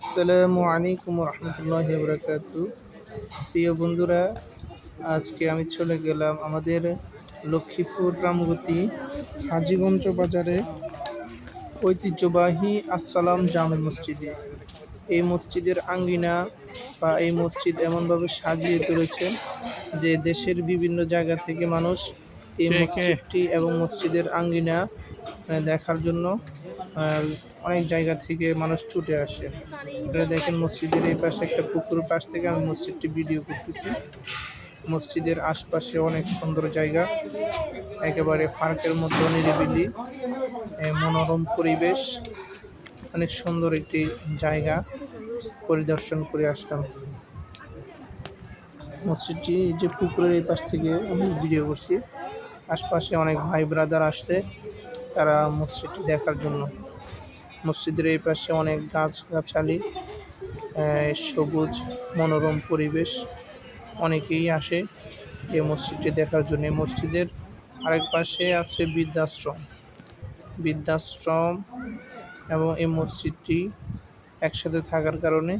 আসসালামু আলাইকুম রহমতুল্লাহি বারাকাতু। প্রিয় বন্ধুরা, আজকে আমি চলে গেলাম আমাদের লক্ষ্মীপুর রামগতি হাজীগঞ্জ বাজারে ঐতিহ্যবাহী আসসালাম জামে মসজিদে। এই মসজিদের আঙ্গিনা বা এই মসজিদ এমনভাবে সাজিয়ে তুলেছে যে দেশের বিভিন্ন জায়গা থেকে মানুষ এই মসজিদটি এবং মসজিদের আঙ্গিনা দেখার জন্য অনেক জায়গা থেকে মানুষ ছুটে আসে। আপনারা দেখেন মসজিদের এই পাশে একটা পুকুরের পাশ থেকে আমি মসজিদটি ভিডিও করতেছি। মসজিদের আশপাশে অনেক সুন্দর জায়গা, একেবারে পার্কের মতো নিরিবিলি, মনোরম পরিবেশ, অনেক সুন্দর একটি জায়গা পরিদর্শন করে আসলাম। মসজিদটি যে পুকুরের এই পাশ থেকে আমি ভিডিও করছি, আশপাশে অনেক ভাই ব্রাদার আসছে তারা মসজিদটি দেখার জন্য। মসজিদের এই পাশে অনেক গাছগাছালি, সবুজ মনোরম পরিবেশ, অনেকেই আসে এই মসজিদটি দেখার জন্য। এই মসজিদের আরেক পাশে আছে বৃদ্ধাশ্রম এবং এই মসজিদটি একসাথে থাকার কারণে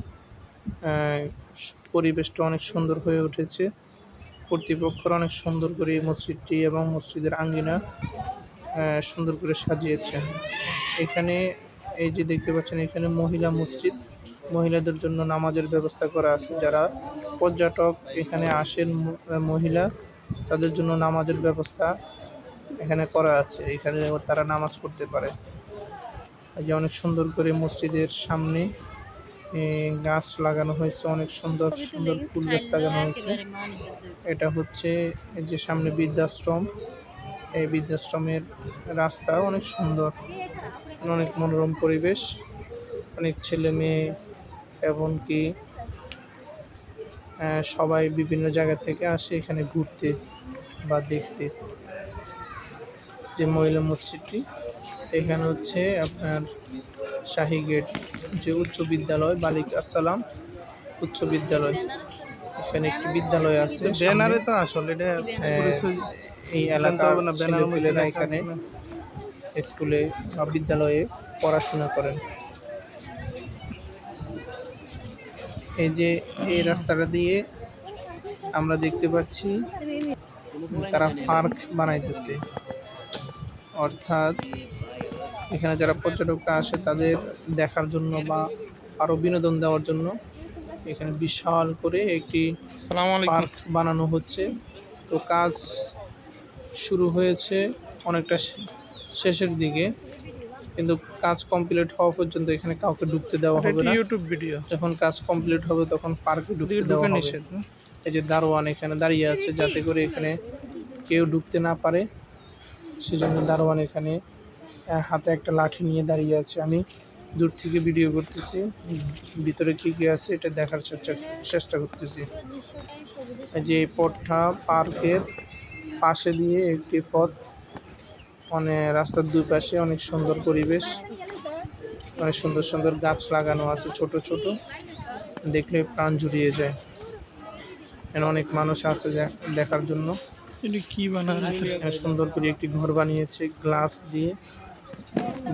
পরিবেশটা অনেক সুন্দর হয়ে উঠেছে। কর্তৃপক্ষরা অনেক সুন্দর করে এই মসজিদটি এবং মসজিদের আঙ্গিনা সুন্দর করে সাজিয়েছে। এখানে এই যে দেখতে পাচ্ছেন, এখানে মহিলা মসজিদ, মহিলাদের জন্য নামাজের ব্যবস্থা করা আছে। যারা পর্যটক এখানে আসেন মহিলা, তাদের জন্য নামাজের ব্যবস্থা এখানে করা আছে, এখানে তারা নামাজ পড়তে পারে। এই যে অনেক সুন্দর করে মসজিদের সামনে গাছ লাগানো হয়েছে, অনেক সুন্দর সুন্দর ফুল গাছ লাগানো হয়েছে। এটা হচ্ছে এই যে সামনে বৃদ্ধাশ্রম, এই বৃদ্ধাশ্রমের রাস্তা অনেক সুন্দর, অনেক মনোরম পরিবেশ, অনেক ছেলে মেয়ে এমনকি সবাই বিভিন্ন জায়গা থেকে আসে এখানে ঘুরতে বা দেখতে। যে মহিলা মসজিদটি, এখানে হচ্ছে আপনার শাহী গেট, যে উচ্চ বিদ্যালয় বালিকা আসসালাম উচ্চ বিদ্যালয়, এখানে একটি বিদ্যালয় আছে ব্যানারে। তো আসলে এটা এই এলাকার ছেলেপেলেরা এখানে স্কুলে বা বিদ্যালয়ে পড়াশোনা করেন। এই যে এই রাস্তাটা দিয়ে আমরা দেখতে পাচ্ছি তারা পার্ক বানাইতেছে, অর্থাৎ এখানে যারা পর্যটকরা আসে তাদের দেখার জন্য বা আরও বিনোদন দেওয়ার জন্য এখানে বিশাল করে একটি পার্ক বানানো হচ্ছে। তো কাজ শুরু হয়েছে অনেকটা শেষের দিকে, কিন্তু কাজ কমপ্লিট হওয়া পর্যন্ত এখানে কাউকে ঢুকতে দেওয়া হবে না। ইউটিউব ভিডিও যখন কাজ কমপ্লিট হবে তখন পার্কে ঢুকতে দেওয়া হবে। এই যে দারোয়ান এখানে দাঁড়িয়ে আছে যাতে করে এখানে কেউ ঢুকতে না পারে, সেজন্য দারোয়ান এখানে হাতে একটা লাঠি নিয়ে দাঁড়িয়ে আছে। আমি দূর থেকে ভিডিও করতেছি, ভিতরে কী কী আছে এটা দেখার চেষ্টা করতেছি। যে পথটা পার্কের পাশে দিয়ে একটি পথ, মানে রাস্তার দুই পাশে অনেক সুন্দর পরিবেশ, অনেক সুন্দর সুন্দর গাছ লাগানো আছে ছোট ছোট, দেখলে প্রাণ জুড়িয়ে যায়। এখানে অনেক মানুষ আছে দেখার জন্য। কি বানানো সুন্দর করে একটি ঘর বানিয়েছে গ্লাস দিয়ে,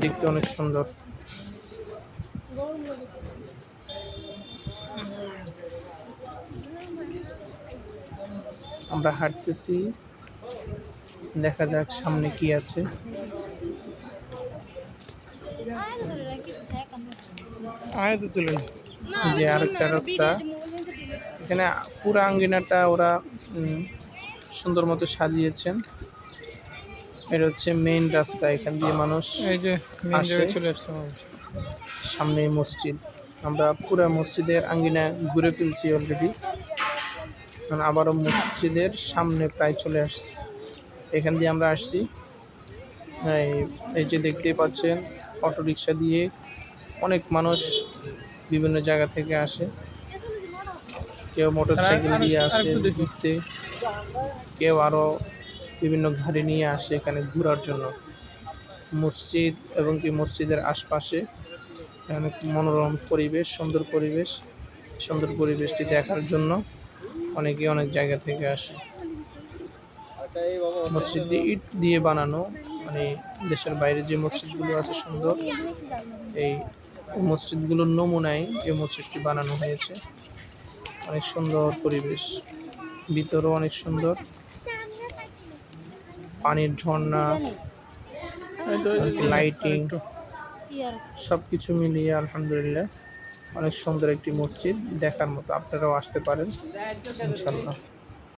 দেখতে অনেক সুন্দর। আমরা হাঁটতেছি, দেখা যাক সামনে কি আছে। যে আরেকটা রাস্তা, এখানে পুরো আঙ্গিনাটা ওরা সুন্দর মতো সাজিয়েছেন। এটা হচ্ছে মেইন রাস্তা, এখান দিয়ে মানুষ আসে। সামনে মসজিদ, আমরা পুরো মসজিদের আঙ্গিনা ঘুরে ফেলছি অলরেডি, আবারও মসজিদের সামনে প্রায় চলে আসছি। এখান দিয়ে আমরা আসছি, এই যে দেখতেই পাচ্ছেন অটোরিকশা দিয়ে অনেক মানুষ বিভিন্ন জায়গা থেকে আসে, কেউ মোটরসাইকেল দিয়ে আসে ঘুরতে, কেউ আরও বিভিন্ন গাড়ি নিয়ে আসে এখানে ঘোরার জন্য। মসজিদ এবং কি মসজিদের আশপাশে অনেক মনোরম পরিবেশ, সুন্দর পরিবেশটি দেখার জন্য অনেকে অনেক জায়গা থেকে আসে। মসজিদটি ইট দিয়ে বানানো, মানে দেশের বাইরে যে মসজিদগুলো আছে সুন্দর, এই মসজিদগুলোর নমুনায় এই মসজিদটি বানানো হয়েছে। অনেক সুন্দর পরিবেশ, ভিতরও অনেক সুন্দর, পানির ঝর্ণা, লাইটিং সবকিছু মিলিয়ে আলহামদুলিল্লাহ অনেক সুন্দর একটি মসজিদ, দেখার মতো। আপনারাও আসতে পারেন ইনশাল্লাহ।